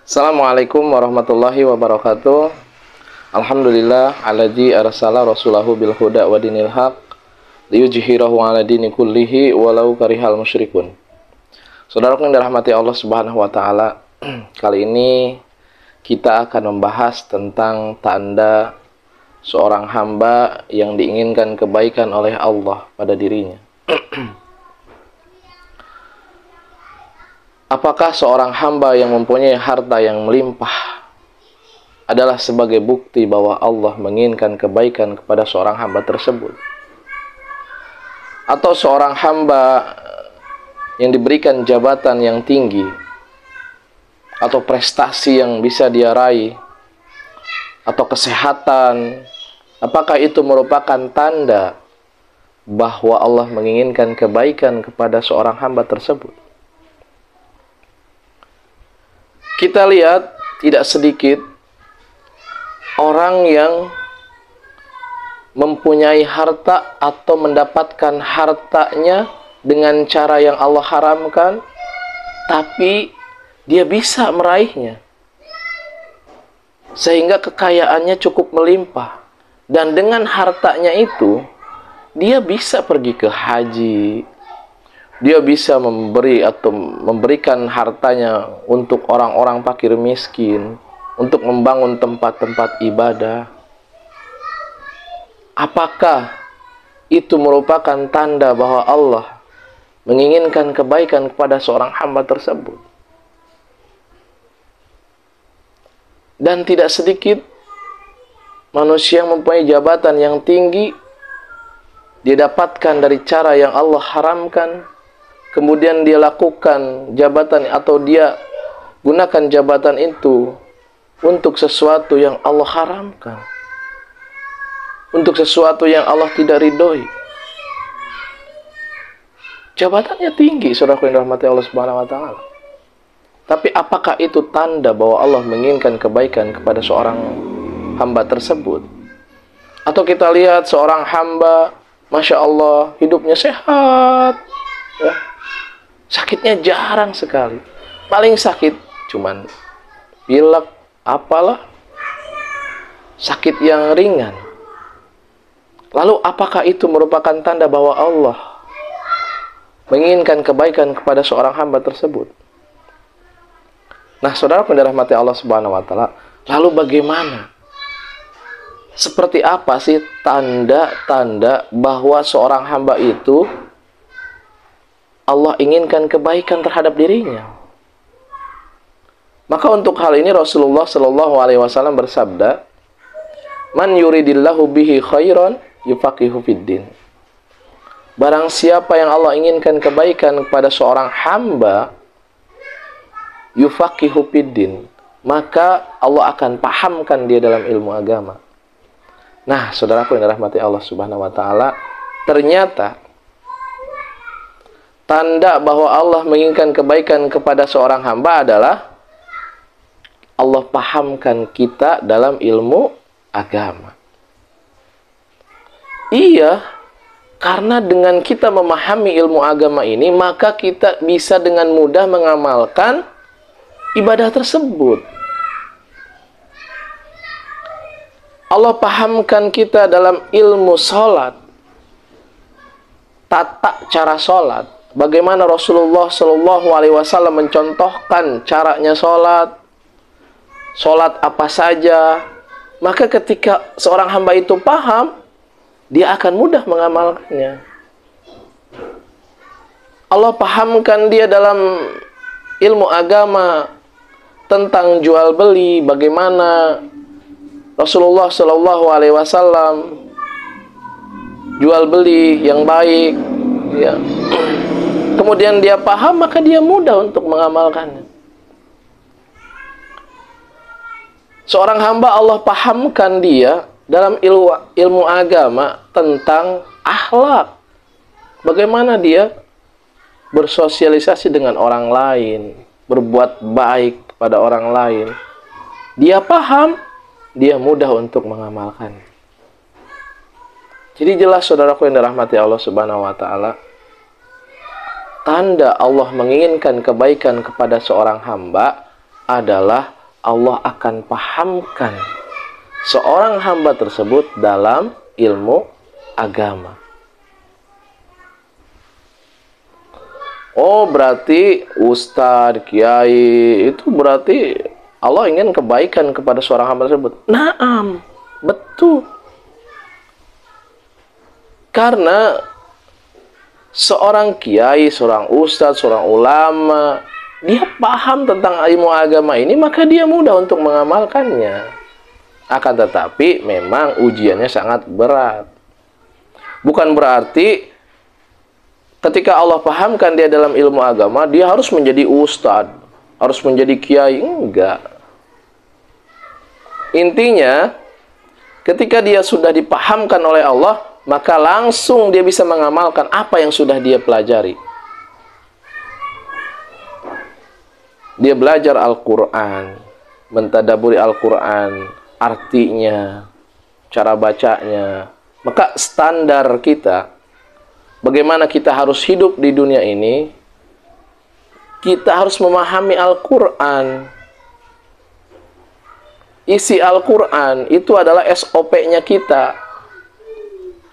Assalamualaikum warahmatullahi wabarakatuh. Alhamdulillah alladzi arsala rasulahu bil huda wa dinil haq liyujhirahu 'ala dini kullihi walau karihal musyrikun. Saudaraku yang dirahmati Allah Subhanahu wa taala, kali ini kita akan membahas tentang tanda seorang hamba yang diinginkan kebaikan oleh Allah pada dirinya. Apakah seorang hamba yang mempunyai harta yang melimpah adalah sebagai bukti bahwa Allah menginginkan kebaikan kepada seorang hamba tersebut? Atau seorang hamba yang diberikan jabatan yang tinggi atau prestasi yang bisa dia raih atau kesehatan, apakah itu merupakan tanda bahwa Allah menginginkan kebaikan kepada seorang hamba tersebut? Kita lihat tidak sedikit orang yang mempunyai harta atau mendapatkan hartanya dengan cara yang Allah haramkan, tapi dia bisa meraihnya sehingga kekayaannya cukup melimpah, dan dengan hartanya itu dia bisa pergi ke haji, dia bisa memberi atau memberikan hartanya untuk orang-orang fakir miskin, untuk membangun tempat-tempat ibadah. Apakah itu merupakan tanda bahwa Allah menginginkan kebaikan kepada seorang hamba tersebut? Dan tidak sedikit manusia yang mempunyai jabatan yang tinggi, dia dapatkan dari cara yang Allah haramkan, kemudian dia lakukan jabatan atau dia gunakan jabatan itu untuk sesuatu yang Allah haramkan, untuk sesuatu yang Allah tidak ridhoi. Jabatannya tinggi, saudaraku yang dirahmati Allah Subhanahu wa taala. Tapi apakah itu tanda bahwa Allah menginginkan kebaikan kepada seorang hamba tersebut? Atau kita lihat seorang hamba, Masya Allah, hidupnya sehat, ya, sakitnya jarang sekali. Paling sakit cuman pilek, apalah, sakit yang ringan. Lalu apakah itu merupakan tanda bahwa Allah menginginkan kebaikan kepada seorang hamba tersebut? Nah, saudara yang dirahmati Allah Subhanahu wa taala, lalu bagaimana? Seperti apa sih tanda-tanda bahwa seorang hamba itu Allah inginkan kebaikan terhadap dirinya? Maka untuk hal ini Rasulullah Shallallahu Alaihi Wasallam bersabda, "Man yuridillahu bihi khairan yufaqihu fiddin." Barang siapa yang Allah inginkan kebaikan kepada seorang hamba, yufaqihu fiddin, maka Allah akan pahamkan dia dalam ilmu agama. Nah, saudaraku yang dirahmati Allah Subhanahu wa taala, ternyata tanda bahwa Allah menginginkan kebaikan kepada seorang hamba adalah Allah pahamkan kita dalam ilmu agama. Iya, karena dengan kita memahami ilmu agama ini, maka kita bisa dengan mudah mengamalkan ibadah tersebut. Allah pahamkan kita dalam ilmu sholat, tata cara sholat, bagaimana Rasulullah Shallallahu Alaihi Wasallam mencontohkan caranya sholat, sholat apa saja. Maka ketika seorang hamba itu paham, dia akan mudah mengamalkannya. Allah pahamkan dia dalam ilmu agama tentang jual beli, bagaimana Rasulullah Shallallahu Alaihi Wasallam jual beli yang baik, ya. Kemudian dia paham, maka dia mudah untuk mengamalkannya. Seorang hamba Allah pahamkan dia dalam ilmu agama tentang akhlak, bagaimana dia bersosialisasi dengan orang lain, berbuat baik pada orang lain. Dia paham, dia mudah untuk mengamalkan. Jadi jelas, saudaraku yang dirahmati Allah Subhanahu wa taala, tanda Allah menginginkan kebaikan kepada seorang hamba adalah Allah akan pahamkan seorang hamba tersebut dalam ilmu agama. Oh, berarti ustadz, kiai, itu berarti Allah ingin kebaikan kepada seorang hamba tersebut. Naam, betul. Karena seorang kiai, seorang ustadz, seorang ulama, dia paham tentang ilmu agama ini, maka dia mudah untuk mengamalkannya. Akan tetapi memang ujiannya sangat berat. Bukan berarti ketika Allah pahamkan dia dalam ilmu agama, dia harus menjadi ustadz, harus menjadi kiai. Enggak. Intinya, ketika dia sudah dipahamkan oleh Allah, maka langsung dia bisa mengamalkan apa yang sudah dia pelajari. Dia belajar Al-Quran, mentadaburi Al-Quran, artinya, cara bacanya. Maka standar kita, bagaimana kita harus hidup di dunia ini, kita harus memahami Al-Quran. Isi Al-Quran itu adalah SOP-nya kita.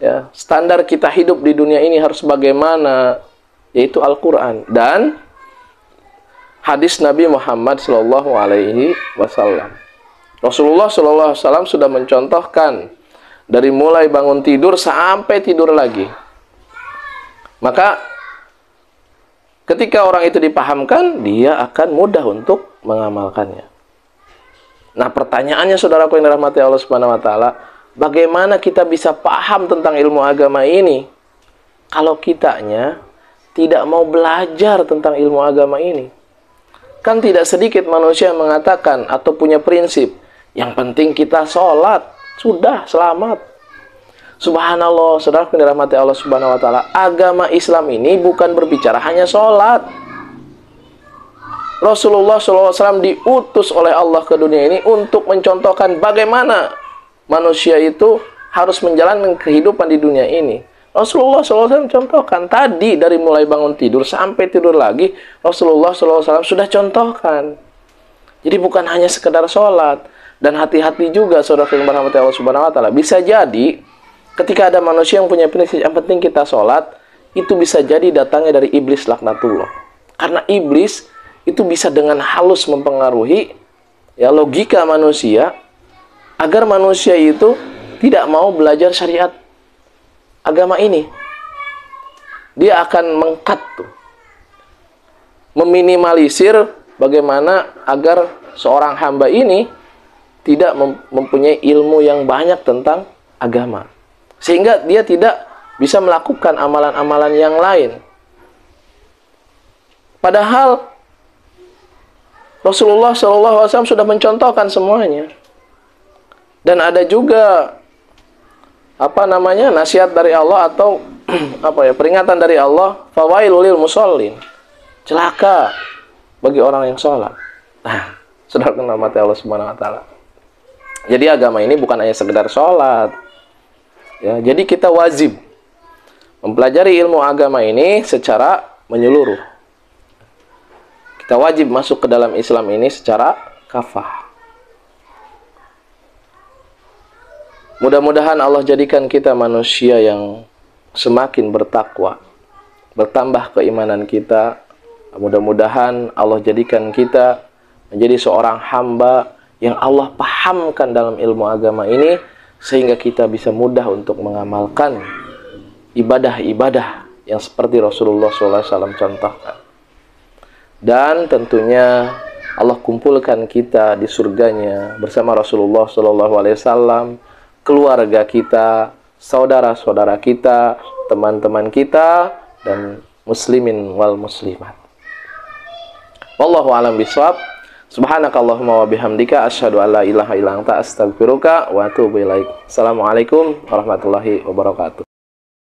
Ya, standar kita hidup di dunia ini harus bagaimana, yaitu Al-Quran. Dan hadis Nabi Muhammad SAW. Rasulullah SAW sudah mencontohkan dari mulai bangun tidur sampai tidur lagi. Maka ketika orang itu dipahamkan, dia akan mudah untuk mengamalkannya. Nah, pertanyaannya saudaraku yang dirahmati Allah Subhanahu wa taala, bagaimana kita bisa paham tentang ilmu agama ini kalau kitanya tidak mau belajar tentang ilmu agama ini? Kan tidak sedikit manusia yang mengatakan atau punya prinsip, yang penting kita sholat, sudah selamat. Subhanallah, saudara yang dirahmati Allah Subhanahu wa taala, agama Islam ini bukan berbicara hanya sholat. Rasulullah SAW diutus oleh Allah ke dunia ini untuk mencontohkan bagaimana manusia itu harus menjalankan kehidupan di dunia ini. Rasulullah SAW contohkan tadi, dari mulai bangun tidur sampai tidur lagi, Rasulullah SAW sudah contohkan. Jadi bukan hanya sekedar sholat. Dan hati-hati juga saudara yang dirahmati Allah Subhanahu wa taala. Bisa jadi ketika ada manusia yang punya prinsip yang penting kita sholat, itu bisa jadi datangnya dari iblis laknatullah. Karena iblis itu bisa dengan halus mempengaruhi ya logika manusia agar manusia itu tidak mau belajar syariat agama ini. Dia akan mengkat tuh, meminimalisir bagaimana agar seorang hamba ini tidak mempunyai ilmu yang banyak tentang agama, sehingga dia tidak bisa melakukan amalan-amalan yang lain. Padahal Rasulullah SAW sudah mencontohkan semuanya. Dan ada juga nasihat dari Allah atau peringatan dari Allah, fawailul lil musallin, celaka bagi orang yang sholat. Nah, saudara yang dirahmati Allah Subhanahu wa taala. Jadi agama ini bukan hanya sekedar sholat. Ya, jadi kita wajib mempelajari ilmu agama ini secara menyeluruh. Kita wajib masuk ke dalam Islam ini secara kafah. Mudah-mudahan Allah jadikan kita manusia yang semakin bertakwa, bertambah keimanan kita. Mudah-mudahan Allah jadikan kita menjadi seorang hamba yang Allah pahamkan dalam ilmu agama ini, sehingga kita bisa mudah untuk mengamalkan ibadah-ibadah yang seperti Rasulullah SAW contohkan. Dan tentunya Allah kumpulkan kita di surganya bersama Rasulullah SAW, keluarga kita, saudara-saudara kita, teman-teman kita, dan muslimin wal muslimat. Wallahu a'lam bishawab. Subhanakallahumma wa bihamdika asyhadu an la ilaha illa anta astaghfiruka wa atubu ilaik. Assalamualaikum warahmatullahi wabarakatuh.